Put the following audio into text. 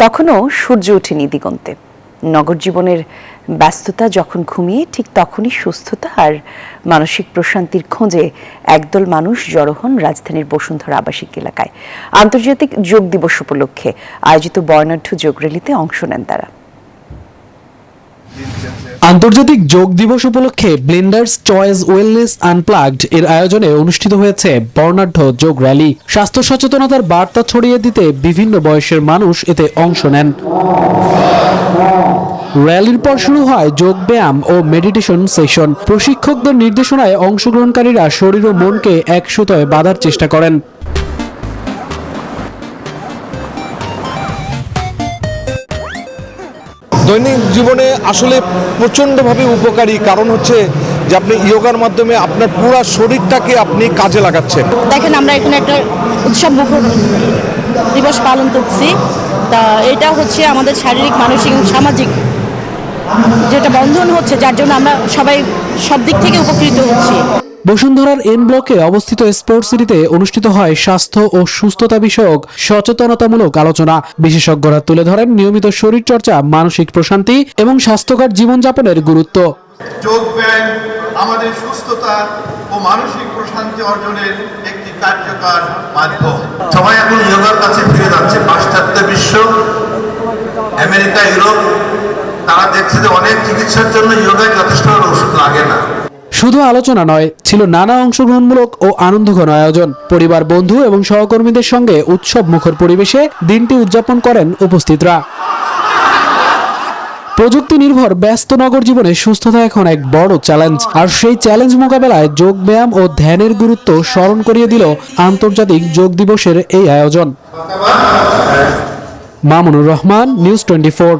তখনও সূর্য ওঠেনি দিগন্তে। নগর জীবনের ব্যস্ততা যখন ঘুমিয়ে, ঠিক তখনই সুস্থতা আর মানসিক প্রশান্তির খোঁজে একদল মানুষ জড়ো হন রাজধানীর বসুন্ধরা আবাসিক এলাকায়। আন্তর্জাতিক যোগ দিবস উপলক্ষে আয়োজিত বর্ণাঢ্য যোগ র্যালিতে অংশ নেন তারা। আন্তর্জাতিক যোগ দিবস উপলক্ষে ব্লেন্ডার্স চয়েস ওয়েলনেস আনপ্লাগড এর আয়োজনে অনুষ্ঠিত হয়েছে বর্ণাঢ্য যোগ র্যালি। স্বাস্থ্য সচেতনতার বার্তা ছড়িয়ে দিতে বিভিন্ন বয়সের মানুষ এতে অংশ নেন। র্যালির পর শুরু হয় যোগ ব্যায়াম ও মেডিটেশন সেশন। প্রশিক্ষকদের নির্দেশনায় অংশগ্রহণকারীরা শরীর ও মনকে এক সুতোয় বাঁধার চেষ্টা করেন। দৈনিক জীবনে আসলে প্রচণ্ডভাবে উপকারী, কারণ হচ্ছে যে আপনি যোগার মাধ্যমে আপনার পুরো শরীরটাকে আপনি কাজে লাগাচ্ছেন। দেখেন, আমরা এখানে একটা উৎসব মুখর দিবস পালন করছি। তা এটা হচ্ছে আমাদের শারীরিক, মানসিক, সামাজিক যেটা বন্ধন হচ্ছে, যার জন্য আমরা সবাই সব দিক থেকে উপকৃত হচ্ছি। বসুন্ধরার এন ব্লকে অবস্থিত স্পোর্টস সিটিতে অনুষ্ঠিত হয় স্বাস্থ্য ও সুস্থতা বিষয়ক সচেতনতামূলক আলোচনা। বিশেষজ্ঞরা তুলে ধরেন নিয়মিত শরীরচর্চা, মানসিক প্রশান্তি এবং স্বাস্থ্যকর জীবনযাপনের গুরুত্ব। যোগ ব্যায়াম আমাদের সুস্থতা ও মানসিক প্রশান্তি অর্জনের একটি কার্যকর মাধ্যম। সবাই এখন যোগার কাছে ফিরে যাচ্ছে। পাশ্চাত্য বিশ্ব, আমেরিকা, ইউরোপ, তারা দেখছে যে অনেক চিকিৎসার জন্য যোগায় যথেষ্ট ওষুধ লাগে না। শুধু আলোচনা নয়, ছিল নানা অংশগ্রহণমূলক ও আনন্দঘন আয়োজন। পরিবার, বন্ধু এবং সহকর্মীদের সঙ্গে উৎসব মুখর পরিবেশে দিনটি উদযাপন করেন উপস্থিতরা। প্রযুক্তি নির্ভর ব্যস্ত নগর জীবনে সুস্থতা এখন এক বড় চ্যালেঞ্জ, আর সেই চ্যালেঞ্জ মোকাবেলায় যোগ ব্যায়াম ও ধ্যানের গুরুত্ব স্মরণ করিয়ে দিল আন্তর্জাতিক যোগ দিবসের এই আয়োজন। মামুনুর রহমান, নিউজ 24।